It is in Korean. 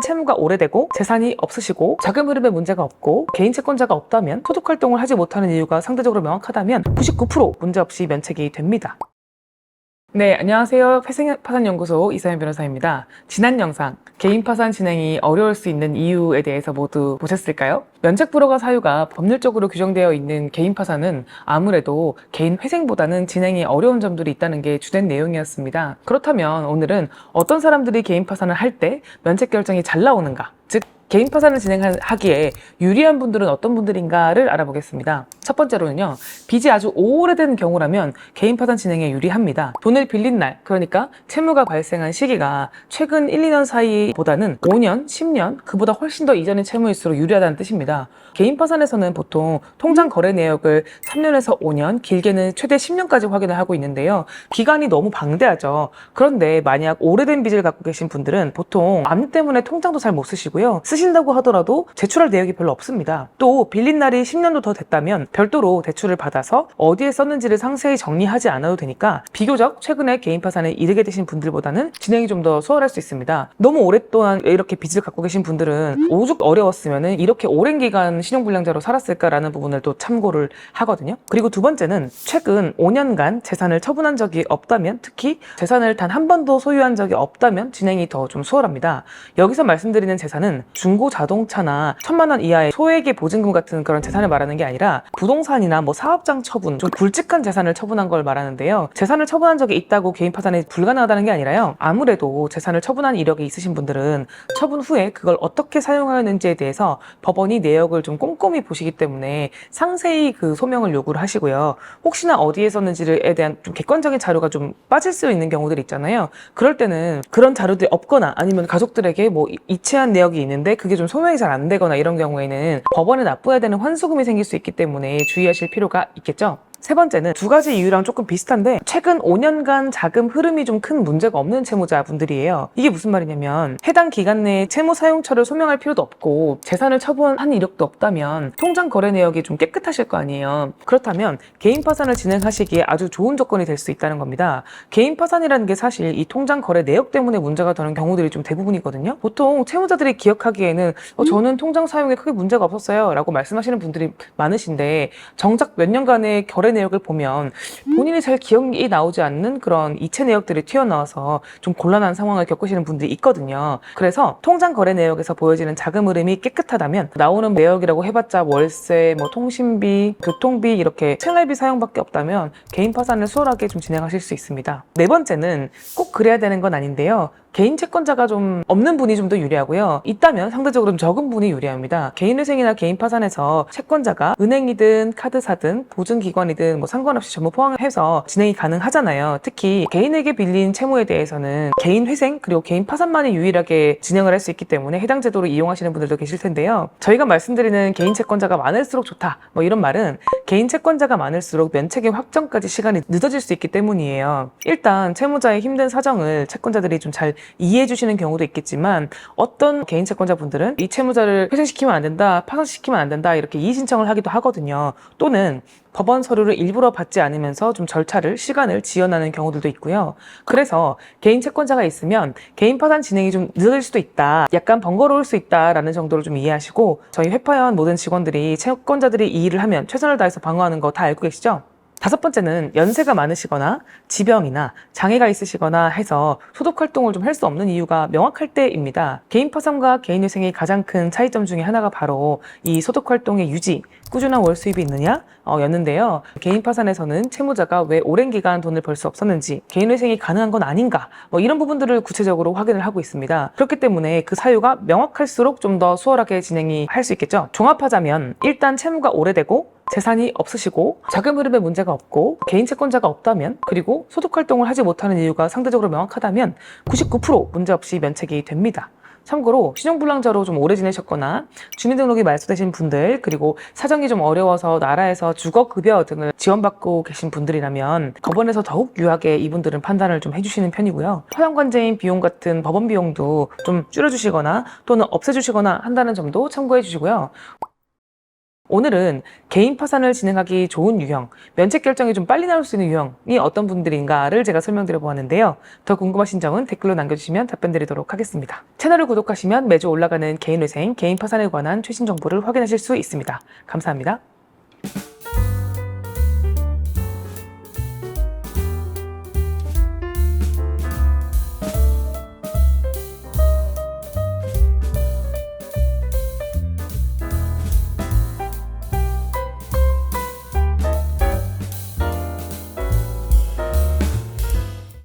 채무가 오래되고 재산이 없으시고 자금 흐름에 문제가 없고 개인 채권자가 없다면 소득 활동을 하지 못하는 이유가 상대적으로 명확하다면 99% 문제없이 면책이 됩니다. 네, 안녕하세요. 회생파산연구소 이사연 변호사입니다. 지난 영상, 개인 파산 진행이 어려울 수 있는 이유에 대해서 모두 보셨을까요? 면책 불허가 사유가 법률적으로 규정되어 있는 개인 파산은 아무래도 개인 회생보다는 진행이 어려운 점들이 있다는 게 주된 내용이었습니다. 그렇다면 오늘은 어떤 사람들이 개인 파산을 할 때 면책 결정이 잘 나오는가? 즉, 개인 파산을 진행하기에 유리한 분들은 어떤 분들인가를 알아보겠습니다. 첫 번째로는요, 빚이 아주 오래된 경우라면 개인 파산 진행에 유리합니다. 돈을 빌린 날, 그러니까 채무가 발생한 시기가 최근 1, 2년 사이보다는 5년, 10년, 그보다 훨씬 더 이전의 채무일수록 유리하다는 뜻입니다. 개인 파산에서는 보통 통장 거래 내역을 3년에서 5년, 길게는 최대 10년까지 확인을 하고 있는데요. 기간이 너무 방대하죠. 그런데 만약 오래된 빚을 갖고 계신 분들은 보통 암 때문에 통장도 잘 못 쓰시고요. 쓰신다고 하더라도 제출할 내역이 별로 없습니다. 또 빌린 날이 10년도 더 됐다면 별도로 대출을 받아서 어디에 썼는지를 상세히 정리하지 않아도 되니까 비교적 최근에 개인 파산에 이르게 되신 분들보다는 진행이 좀 더 수월할 수 있습니다. 너무 오랫동안 이렇게 빚을 갖고 계신 분들은 오죽 어려웠으면 이렇게 오랜 기간 신용불량자로 살았을까라는 부분을 또 참고를 하거든요. 그리고 두 번째는 최근 5년간 재산을 처분한 적이 없다면, 특히 재산을 단 한 번도 소유한 적이 없다면 진행이 더 좀 수월합니다. 여기서 말씀드리는 재산은 중고 자동차나 1,000만 원 이하의 소액의 보증금 같은 그런 재산을 말하는 게 아니라 부동산이나 뭐 사업장 처분, 좀 굵직한 재산을 처분한 걸 말하는데요. 재산을 처분한 적이 있다고 개인 파산이 불가능하다는 게 아니라요. 아무래도 재산을 처분한 이력이 있으신 분들은 처분 후에 그걸 어떻게 사용하였는지에 대해서 법원이 내역을 좀 꼼꼼히 보시기 때문에 상세히 그 소명을 요구를 하시고요. 혹시나 어디에 썼는지에 대한 좀 객관적인 자료가 좀 빠질 수 있는 경우들 있잖아요. 그럴 때는 그런 자료들이 없거나 아니면 가족들에게 뭐 이체한 내역이 있는데 그게 좀 소명이 잘 안 되거나 이런 경우에는 법원에 납부해야 되는 환수금이 생길 수 있기 때문에 주의하실 필요가 있겠죠. 세 번째는 두 가지 이유랑 조금 비슷한데 최근 5년간 자금 흐름이 좀 큰 문제가 없는 채무자분들이에요. 이게 무슨 말이냐면 해당 기간 내에 채무 사용처를 소명할 필요도 없고 재산을 처분한 이력도 없다면 통장 거래 내역이 좀 깨끗하실 거 아니에요. 그렇다면 개인 파산을 진행하시기에 아주 좋은 조건이 될 수 있다는 겁니다. 개인 파산이라는 게 사실 이 통장 거래 내역 때문에 문제가 되는 경우들이 좀 대부분이거든요. 보통 채무자들이 기억하기에는 저는 통장 사용에 크게 문제가 없었어요 라고 말씀하시는 분들이 많으신데 정작 몇 년간의 거래 내역을 보면 본인이 잘 기억이 나오지 않는 그런 이체 내역들이 튀어나와서 좀 곤란한 상황을 겪으시는 분들이 있거든요. 그래서 통장 거래 내역에서 보여지는 자금 흐름이 깨끗하다면 나오는 내역이라고 해봤자 월세, 뭐 통신비, 교통비 이렇게 생활비 사용밖에 없다면 개인 파산을 수월하게 좀 진행하실 수 있습니다. 네 번째는 꼭 그래야 되는 건 아닌데요. 개인 채권자가 좀 없는 분이 좀 더 유리하고요. 있다면 상대적으로 좀 적은 분이 유리합니다. 개인회생이나 개인 파산에서 채권자가 은행이든 카드사든 보증기관이든 뭐 상관없이 전부 포함해서 진행이 가능하잖아요. 특히 개인에게 빌린 채무에 대해서는 개인회생 그리고 개인 파산만이 유일하게 진행을 할 수 있기 때문에 해당 제도를 이용하시는 분들도 계실 텐데요. 저희가 말씀드리는 개인 채권자가 많을수록 좋다 뭐 이런 말은 개인 채권자가 많을수록 면책의 확정까지 시간이 늦어질 수 있기 때문이에요. 일단 채무자의 힘든 사정을 채권자들이 좀 잘 이해해 주시는 경우도 있겠지만 어떤 개인 채권자분들은 이 채무자를 회생시키면 안 된다, 파산시키면 안 된다 이렇게 이의 신청을 하기도 하거든요. 또는 법원 서류를 일부러 받지 않으면서 좀 시간을 지연하는 경우들도 있고요. 그래서 개인 채권자가 있으면 개인 파산 진행이 좀 늦어질 수도 있다, 약간 번거로울 수 있다라는 정도로 좀 이해하시고 저희 회파원 모든 직원들이 채권자들이 이 일을 하면 최선을 다해서 방어하는 거 다 알고 계시죠? 다섯 번째는 연세가 많으시거나 지병이나 장애가 있으시거나 해서 소득 활동을 좀 할 수 없는 이유가 명확할 때입니다. 개인 파산과 개인 회생의 가장 큰 차이점 중에 하나가 바로 이 소득 활동의 유지, 꾸준한 월 수입이 있느냐 였는데요. 개인 파산에서는 채무자가 왜 오랜 기간 돈을 벌 수 없었는지, 개인 회생이 가능한 건 아닌가 뭐 이런 부분들을 구체적으로 확인을 하고 있습니다. 그렇기 때문에 그 사유가 명확할수록 좀 더 수월하게 진행이 할 수 있겠죠. 종합하자면 일단 채무가 오래되고 재산이 없으시고 자금 흐름에 문제가 없고 개인 채권자가 없다면, 그리고 소득 활동을 하지 못하는 이유가 상대적으로 명확하다면 99% 문제없이 면책이 됩니다. 참고로 신용불량자로 좀 오래 지내셨거나 주민등록이 말소되신 분들, 그리고 사정이 좀 어려워서 나라에서 주거급여 등을 지원받고 계신 분들이라면 법원에서 더욱 유하게 이분들은 판단을 좀 해주시는 편이고요. 파산관제인 비용 같은 법원 비용도 좀 줄여주시거나 또는 없애주시거나 한다는 점도 참고해 주시고요. 오늘은 개인 파산을 진행하기 좋은 유형, 면책 결정이 좀 빨리 나올 수 있는 유형이 어떤 분들인가를 제가 설명드려 보았는데요. 더 궁금하신 점은 댓글로 남겨주시면 답변 드리도록 하겠습니다. 채널을 구독하시면 매주 올라가는 개인회생, 개인 파산에 관한 최신 정보를 확인하실 수 있습니다. 감사합니다.